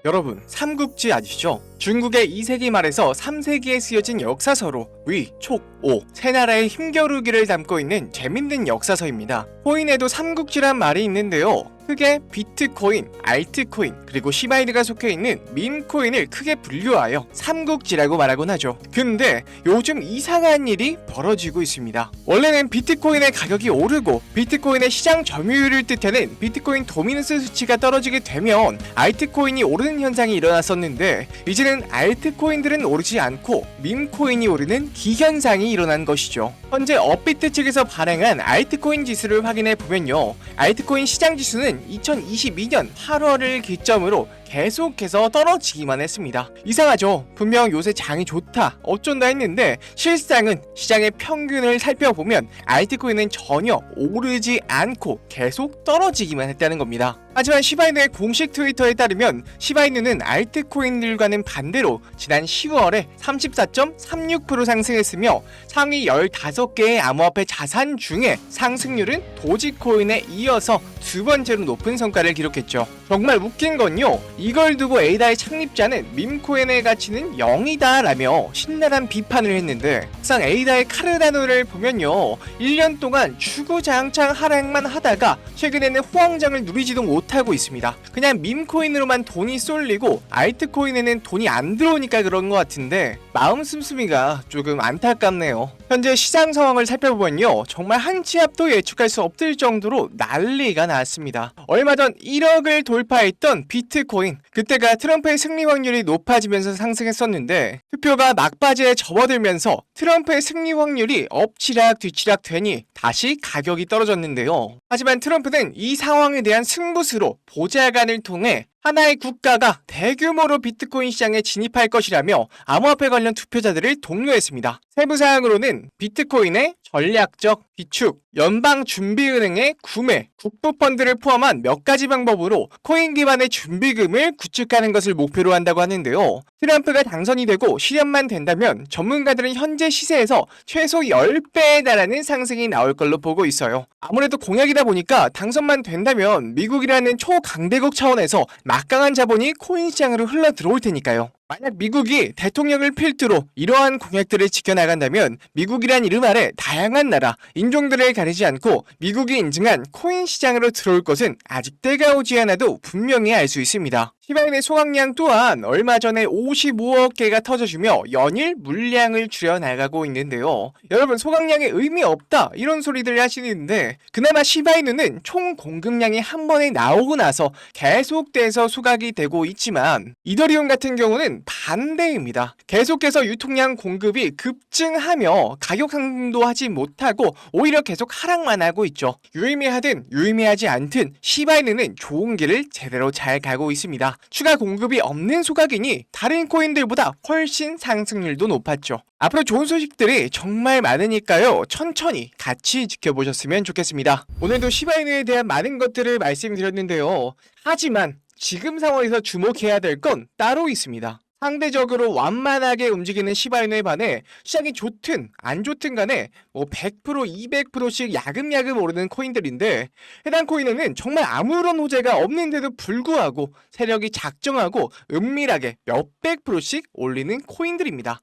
여러분, 삼국지 아시죠? 중국의 2세기 말에서 3세기에 쓰여진 역사서로 위, 촉, 오 세 나라의 힘겨루기를 담고 있는 재밌는 역사서입니다. 코인에도 삼국지란 말이 있는데요. 크게 비트코인, 알트코인, 그리고 시바이누가 속해 있는 밈코인을 크게 분류하여 삼국지라고 말하곤 하죠. 근데 요즘 이상한 일이 벌어지고 있습니다. 원래는 비트코인의 가격이 오르고 비트코인의 시장 점유율을 뜻하는 비트코인 도미넌스 수치가 떨어지게 되면 알트코인이 오르는 현상이 일어났었는데, 이제는 알트코인들은 오르지 않고 밈코인이 오르는 기현상이 일어난 것이죠. 현재 업비트 측에서 발행한 알트코인 지수를 확인해 보면요, 알트코인 시장 지수는 2022년 8월을 기점으로 계속해서 떨어지기만 했습니다. 이상하죠? 분명 요새 장이 좋다, 어쩐다 했는데 실상은 시장의 평균을 살펴보면 알트코인은 전혀 오르지 않고 계속 떨어지기만 했다는 겁니다. 하지만 시바이누의 공식 트위터에 따르면 시바이누는 알트코인들과는 반대로 지난 10월에 34.36% 상승했으며 상위 15개의 암호화폐 자산 중에 상승률은 도지코인에 이어서 두 번째로 높은 성과를 기록했죠. 정말 웃긴 건요, 이걸 두고 에이다의 창립자는 밈코인의 가치는 0이다 라며 신랄한 비판을 했는데, 막상 에이다의 카르다노를 보면요, 1년 동안 주구장창 하락만 하다가 최근에는 호황장을 누리지도 못하고 있습니다. 그냥 밈코인으로만 돈이 쏠리고 알트코인에는 돈이 안 들어오니까 그런 것 같은데 마음 씀씀이가 조금 안타깝네요. 현재 시장 상황을 살펴보면요, 정말 한 치 앞도 예측할 수 없을 정도로 난리가 났습니다. 얼마 전 1억을 돌파했던 비트코인, 그때가 트럼프의 승리 확률이 높아지면서 상승했었는데 투표가 막바지에 접어들면서 트럼프의 승리 확률이 엎치락 뒤치락 되니 다시 가격이 떨어졌는데요. 하지만 트럼프는 이 상황에 대한 승부수로 보좌관을 통해 하나의 국가가 대규모로 비트코인 시장에 진입할 것이라며 암호화폐 관련 투표자들을 독려했습니다. 세부사항으로는 비트코인의 전략적 비축, 연방준비은행의 구매, 국부펀드를 포함한 몇 가지 방법으로 코인 기반의 준비금을 구축하는 것을 목표로 한다고 하는데요. 트럼프가 당선이 되고 실현만 된다면 전문가들은 현재 시세에서 최소 10배에 달하는 상승이 나올 걸로 보고 있어요. 아무래도 공약이다 보니까 당선만 된다면 미국이라는 초강대국 차원에서 막강한 자본이 코인 시장으로 흘러 들어올 테니까요. 만약 미국이 대통령을 필두로 이러한 공약들을 지켜나간다면 미국이란 이름 아래 다양한 나라, 인종들을 가리지 않고 미국이 인증한 코인 시장으로 들어올 것은 아직 때가 오지 않아도 분명히 알 수 있습니다. 시바이누의 소각량 또한 얼마 전에 55억 개가 터져주며 연일 물량을 줄여나가고 있는데요. 여러분, 소각량에 의미 없다 이런 소리들 하시는데 그나마 시바이누는 총 공급량이 한 번에 나오고 나서 계속돼서 소각이 되고 있지만 이더리움 같은 경우는 반대입니다. 계속해서 유통량 공급이 급증하며 가격 상승도 하지 못하고 오히려 계속 하락만 하고 있죠. 유의미하든 유의미하지 않든 시바이누는 좋은 길을 제대로 잘 가고 있습니다. 추가 공급이 없는 소각이니 다른 코인들보다 훨씬 상승률도 높았죠. 앞으로 좋은 소식들이 정말 많으니까요, 천천히 같이 지켜보셨으면 좋겠습니다. 오늘도 시바이누에 대한 많은 것들을 말씀드렸는데요. 하지만 지금 상황에서 주목해야 될 건 따로 있습니다. 상대적으로 완만하게 움직이는 시바이누에 반해 시장이 좋든 안 좋든 간에 100%, 200%씩 야금야금 오르는 코인들인데, 해당 코인에는 정말 아무런 호재가 없는데도 불구하고 세력이 작정하고 은밀하게 몇백 %씩 올리는 코인들입니다.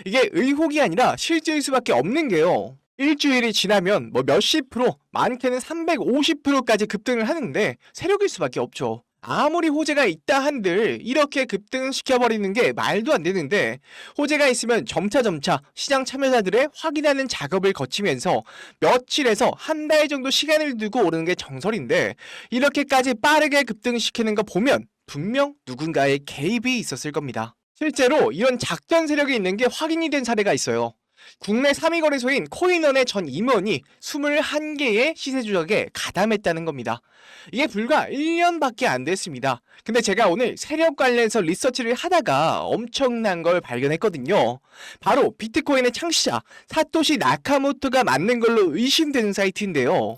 이게 의혹이 아니라 실제일 수밖에 없는 게요, 일주일이 지나면 몇십 %, 많게는 350%까지 급등을 하는데 세력일 수밖에 없죠. 아무리 호재가 있다 한들 이렇게 급등시켜버리는 게 말도 안 되는데, 호재가 있으면 점차 시장 참여자들의 확인하는 작업을 거치면서 며칠에서 한 달 정도 시간을 두고 오르는 게 정설인데, 이렇게까지 빠르게 급등시키는 거 보면 분명 누군가의 개입이 있었을 겁니다. 실제로 이런 작전 세력이 있는 게 확인이 된 사례가 있어요. 국내 3위 거래소인 코인원의 전 임원이 21개의 시세 조작에 가담했다는 겁니다. 이게 불과 1년밖에 안 됐습니다. 근데 제가 오늘 세력 관련해서 리서치를 하다가 엄청난 걸 발견했거든요. 바로 비트코인의 창시자 사토시 나카모토가 만든 걸로 의심되는 사이트인데요.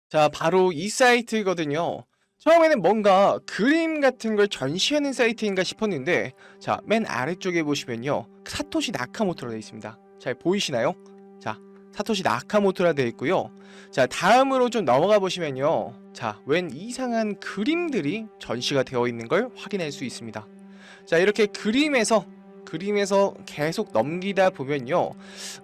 자, 바로 이 사이트거든요. 처음에는 뭔가 그림 같은 걸 전시하는 사이트인가 싶었는데, 자, 맨 아래쪽에 보시면요, 사토시 나카모토로 되어 있습니다. 잘 보이시나요? 자, 사토시 나카모토라 되어 있고요. 자, 다음으로 좀 넘어가 보시면요, 자, 웬 이상한 그림들이 전시가 되어 있는 걸 확인할 수 있습니다. 자, 이렇게 그림에서 계속 넘기다 보면요,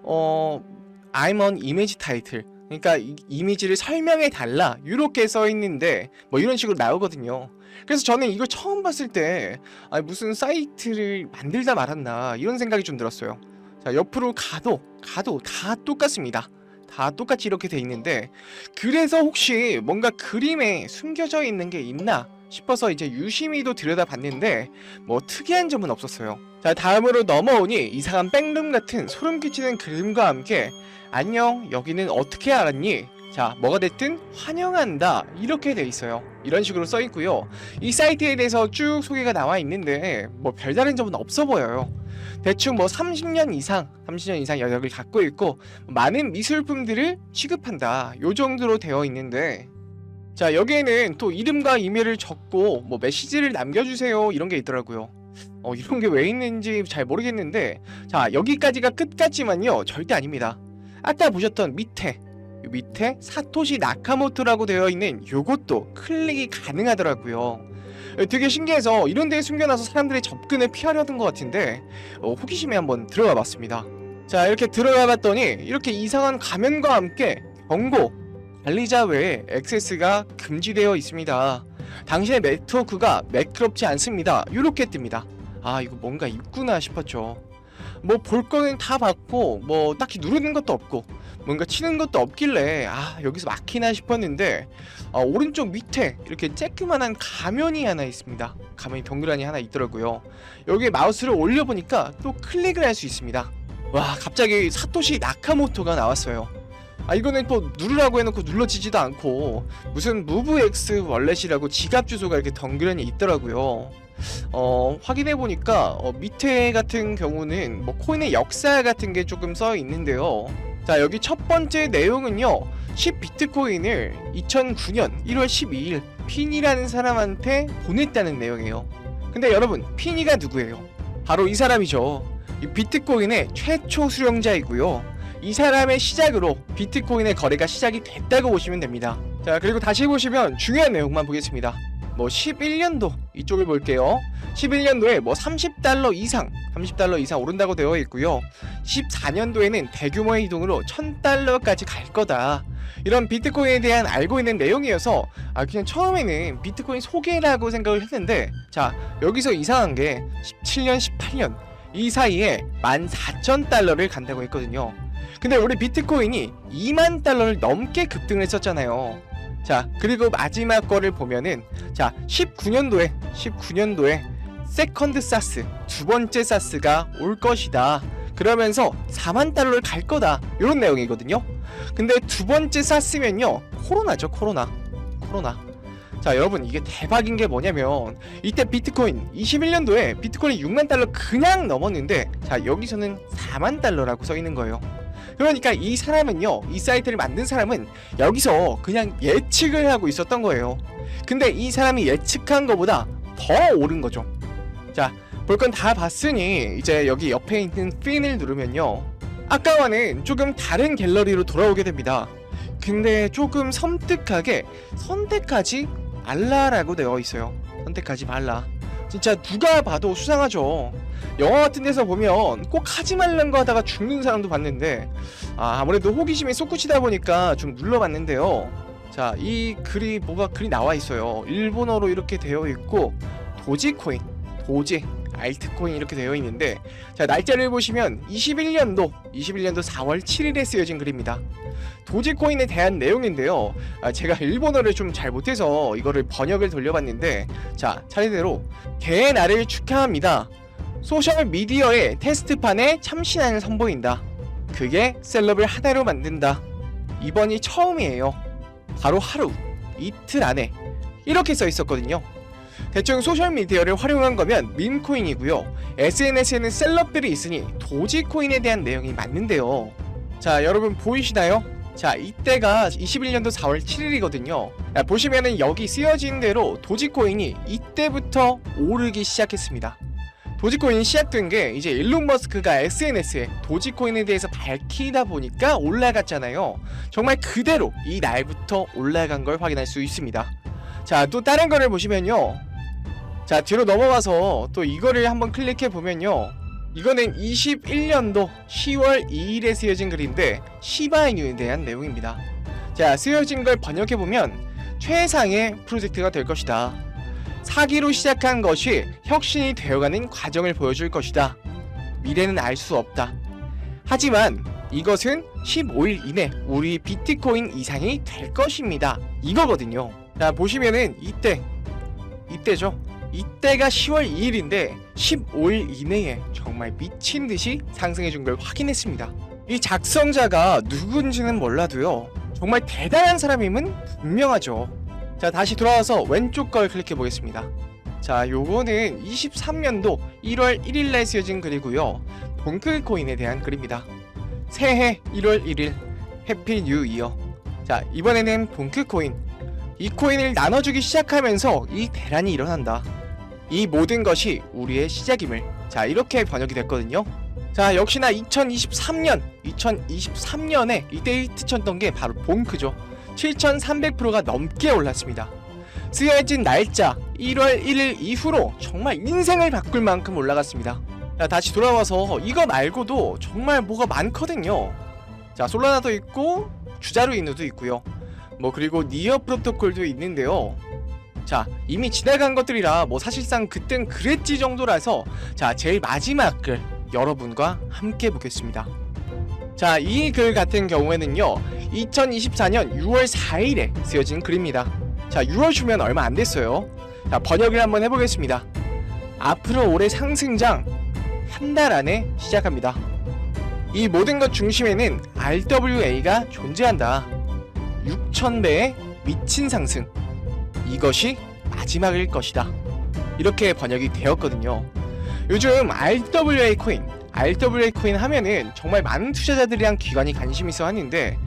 I'm on image title, 그러니까 이미지를 설명해 달라 이렇게 써 있는데 뭐 이런 식으로 나오거든요. 그래서 저는 이걸 처음 봤을 때 무슨 사이트를 만들다 말았나 이런 생각이 좀 들었어요. 자, 옆으로 가도 다 똑같습니다. 다 똑같이 이렇게 돼 있는데, 그래서 혹시 뭔가 그림에 숨겨져 있는 게 있나 싶어서 이제 유심히도 들여다봤는데 뭐 특이한 점은 없었어요. 자, 다음으로 넘어오니 이상한 백룸 같은 소름 끼치는 그림과 함께 안녕, 여기는 어떻게 알았니? 자, 뭐가 됐든 환영한다 이렇게 돼 있어요. 이런 식으로 써 있고요. 이 사이트에 대해서 쭉 소개가 나와 있는데 뭐 별다른 점은 없어 보여요. 대충 뭐 30년 이상 여력을 갖고 있고 많은 미술품들을 취급한다 요 정도로 되어 있는데, 자, 여기에는 또 이름과 이메일을 적고 뭐 메시지를 남겨주세요 이런 게 있더라고요. 이런 게 왜 있는지 잘 모르겠는데, 자, 여기까지가 끝 같지만요 절대 아닙니다. 아까 보셨던 밑에 사토시 나카모토라고 되어 있는 요것도 클릭이 가능하더라고요. 되게 신기해서 이런 데에 숨겨놔서 사람들의 접근을 피하려던 것 같은데 호기심에 한번 들어가 봤습니다. 자, 이렇게 들어가 봤더니 이렇게 이상한 가면과 함께 경고, 관리자 외에 액세스가 금지되어 있습니다. 당신의 네트워크가 매끄럽지 않습니다 이렇게 뜹니다. 아, 이거 뭔가 있구나 싶었죠. 뭐 볼 거는 다 봤고 뭐 딱히 누르는 것도 없고 뭔가 치는 것도 없길래 여기서 막히나 싶었는데, 오른쪽 밑에 이렇게 쬐끄만한 가면이 하나 있습니다. 가면이 동그라니 하나 있더라고요. 여기에 마우스를 올려보니까 또 클릭을 할 수 있습니다. 와, 갑자기 사토시 나카모토가 나왔어요. 이거는 또 누르라고 해놓고 눌러지지도 않고 무슨 무브X 월렛이라고 지갑 주소가 이렇게 덩그러니 있더라고요. 확인해보니까 밑에 같은 경우는 뭐 코인의 역사 같은 게 조금 써 있는데요. 자, 여기 첫 번째 내용은요, 10비트코인을 2009년 1월 12일 피니라는 사람한테 보냈다는 내용이에요. 근데 여러분, 피니가 누구예요? 바로 이 사람이죠. 이 비트코인의 최초 수령자이고요. 이 사람의 시작으로 비트코인의 거래가 시작이 됐다고 보시면 됩니다. 자, 그리고 다시 보시면 중요한 내용만 보겠습니다. 뭐 11년도 이쪽을 볼게요. 11년도에 뭐 $30 이상 오른다고 되어 있고요. 14년도에는 대규모의 이동으로 $1000까지 갈 거다. 이런 비트코인에 대한 알고 있는 내용이어서 그냥 처음에는 비트코인 소개라고 생각을 했는데, 자, 여기서 이상한 게 17년, 18년 이 사이에 $14,000를 간다고 했거든요. 근데 우리 비트코인이 $20,000를 넘게 급등을 했었잖아요. 자, 그리고 마지막 거를 보면은, 자, 19년도에 세컨드 사스, 두 번째 사스가 올 것이다. 그러면서 $40,000를 갈 거다. 이런 내용이거든요. 근데 두 번째 사스면요, 코로나죠, 코로나. 자, 여러분, 이게 대박인 게 뭐냐면 이때 비트코인 21년도에 비트코인이 $60,000 그냥 넘었는데, 자, 여기서는 $40,000라고 써 있는 거예요. 그러니까 이 사람은요, 이 사이트를 만든 사람은 여기서 그냥 예측을 하고 있었던 거예요. 근데 이 사람이 예측한 것보다 더 오른 거죠. 자, 볼 건 다 봤으니 이제 여기 옆에 있는 핀을 누르면요, 아까와는 조금 다른 갤러리로 돌아오게 됩니다. 근데 조금 섬뜩하게 선택하지 말라라고 되어 있어요. 선택하지 말라. 진짜 누가 봐도 수상하죠. 영화 같은 데서 보면 꼭 하지 말란 거 하다가 죽는 사람도 봤는데, 아무래도 호기심이 솟구치다 보니까 좀 눌러봤는데요. 자, 이 글이 글이 나와 있어요. 일본어로 이렇게 되어 있고, 도지코인, 알트코인 이렇게 되어 있는데, 자, 날짜를 보시면 21년도 4월 7일에 쓰여진 글입니다. 도지코인에 대한 내용인데요. 제가 일본어를 좀 잘 못해서 이거를 번역을 돌려봤는데, 자, 차례대로 개의 날을 축하합니다. 소셜미디어의 테스트판에 참신함을 선보인다. 그게 셀럽을 하나로 만든다. 이번이 처음이에요. 바로 하루, 이틀 안에. 이렇게 써 있었거든요. 대충 소셜미디어를 활용한 거면 밈코인이고요. SNS에는 셀럽들이 있으니 도지코인에 대한 내용이 맞는데요. 자, 여러분 보이시나요? 자, 이때가 21년도 4월 7일이거든요. 보시면은 여기 쓰여진 대로 도지코인이 이때부터 오르기 시작했습니다. 도지코인이 시작된 게 이제 일론 머스크가 SNS에 도지코인에 대해서 밝히다 보니까 올라갔잖아요. 정말 그대로 이 날부터 올라간 걸 확인할 수 있습니다. 자, 또 다른 거를 보시면요, 자, 뒤로 넘어가서 또 이거를 한번 클릭해 보면요, 이거는 21년도 10월 2일에 쓰여진 글인데 시바이뉴에 대한 내용입니다. 자, 쓰여진 걸 번역해 보면 최상의 프로젝트가 될 것이다. 사기로 시작한 것이 혁신이 되어가는 과정을 보여줄 것이다. 미래는 알 수 없다. 하지만 이것은 15일 이내 우리 비트코인 이상이 될 것입니다. 이거거든요. 자, 보시면은 이때죠. 이때가 10월 2일인데 15일 이내에 정말 미친듯이 상승해준 걸 확인했습니다. 이 작성자가 누군지는 몰라도요, 정말 대단한 사람임은 분명하죠. 자, 다시 돌아와서 왼쪽 걸 클릭해 보겠습니다. 자, 요거는 23년도 1월 1일날 쓰여진 글이고요, 동클코인에 대한 글입니다. 새해 1월 1일 해피 뉴 이어. 자, 이번에는 동클코인, 이 코인을 나눠주기 시작하면서 이 대란이 일어난다. 이 모든 것이 우리의 시작임을. 자, 이렇게 번역이 됐거든요. 자, 역시나 2023년에 이때 히트 쳤던 게 바로 봉크죠. 7300%가 넘게 올랐습니다. 쓰여진 날짜 1월 1일 이후로 정말 인생을 바꿀 만큼 올라갔습니다. 자, 다시 돌아와서 이거 말고도 정말 뭐가 많거든요. 자, 솔라나도 있고 주자루 이누도 있고요, 뭐 그리고 니어 프로토콜도 있는데요. 자, 이미 지나간 것들이라 뭐 사실상 그땐 그랬지 정도라서, 자, 제일 마지막 글 여러분과 함께 보겠습니다. 자, 이 글 같은 경우에는요, 2024년 6월 4일에 쓰여진 글입니다. 자, 6월 주면 얼마 안 됐어요. 자, 번역을 한번 해보겠습니다. 앞으로 올해 상승장 한 달 안에 시작합니다. 이 모든 것 중심에는 RWA가 존재한다. 6000배의 미친 상승. 이것이 마지막일 것이다. 이렇게 번역이 되었거든요. 요즘 RWA 코인 하면은 정말 많은 투자자들이랑 기관이 관심 있어 하는데,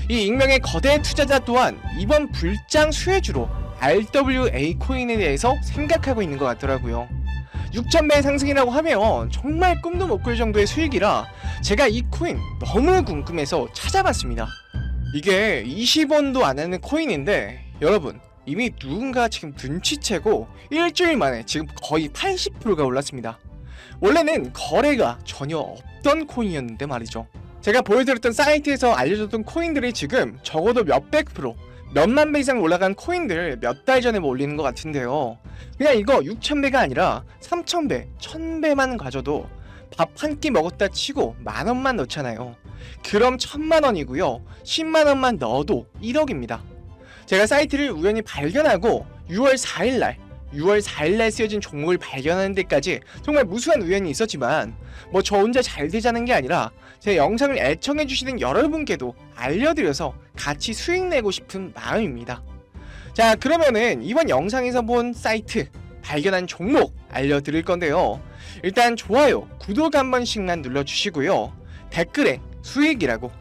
이 익명의 거대 투자자 또한 이번 불장 수혜주로 RWA 코인에 대해서 생각하고 있는 것 같더라고요. 6000배의 상승이라고 하면 정말 꿈도 못 꿀 정도의 수익이라 제가 이 코인 너무 궁금해서 찾아봤습니다. 이게 20원도 안 하는 코인인데 여러분, 이미 누군가 지금 눈치채고 일주일 만에 지금 거의 80%가 올랐습니다. 원래는 거래가 전혀 없던 코인이었는데 말이죠. 제가 보여드렸던 사이트에서 알려줬던 코인들이 지금 적어도 몇백 프로, 몇만 배 이상 올라간 코인들 몇 달 전에 뭐 올리는 것 같은데요. 그냥 이거 6000배가 아니라 3000배, 1000배만 가져도 밥 한 끼 먹었다 치고 만원만 넣잖아요. 그럼 1000만원이고요. 10만원만 넣어도 1억입니다. 제가 사이트를 우연히 발견하고 6월 4일날 쓰여진 종목을 발견하는 데까지 정말 무수한 우연이 있었지만, 뭐 저 혼자 잘 되자는 게 아니라 제 영상을 애청해주시는 여러분께도 알려드려서 같이 수익 내고 싶은 마음입니다. 자, 그러면은 이번 영상에서 본 사이트, 발견한 종목 알려드릴 건데요. 일단 좋아요, 구독 한 번씩만 눌러주시고요. 댓글에 수익이라고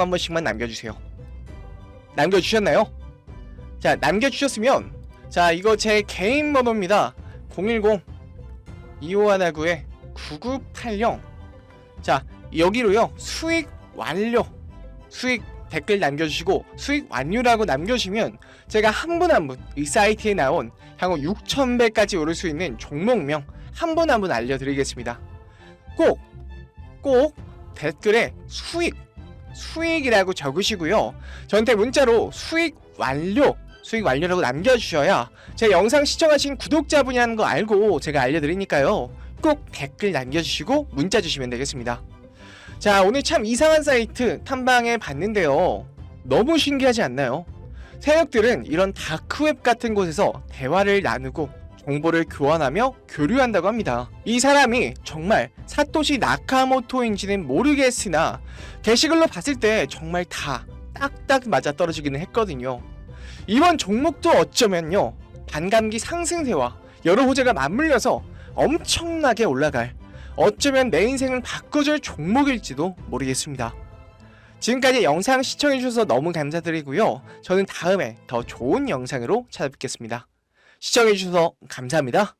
한 번씩만 남겨주세요. 남겨주셨나요? 자, 남겨주셨으면, 자, 이거 제 개인 번호입니다. 010-2519-9980. 자, 여기로요, 수익 댓글 남겨주시고 수익 완료라고 남겨주시면 제가 한 분 한 분 이 사이트에 나온 향후 6000배까지 오를 수 있는 종목명 한 분 한 분 알려드리겠습니다. 꼭 댓글에 수익이라고 적으시고요. 저한테 문자로 수익 완료라고 남겨주셔야 제 영상 시청하신 구독자분이라는 거 알고 제가 알려드리니까요. 꼭 댓글 남겨주시고 문자 주시면 되겠습니다. 자, 오늘 참 이상한 사이트 탐방해 봤는데요. 너무 신기하지 않나요? 세력들은 이런 다크웹 같은 곳에서 대화를 나누고 정보를 교환하며 교류한다고 합니다. 이 사람이 정말 사토시 나카모토인지는 모르겠으나 게시글로 봤을 때 정말 다 딱딱 맞아 떨어지기는 했거든요. 이번 종목도 어쩌면요, 반감기 상승세와 여러 호재가 맞물려서 엄청나게 올라갈, 어쩌면 내 인생을 바꿔줄 종목일지도 모르겠습니다. 지금까지 영상 시청해주셔서 너무 감사드리고요. 저는 다음에 더 좋은 영상으로 찾아뵙겠습니다. 시청해주셔서 감사합니다.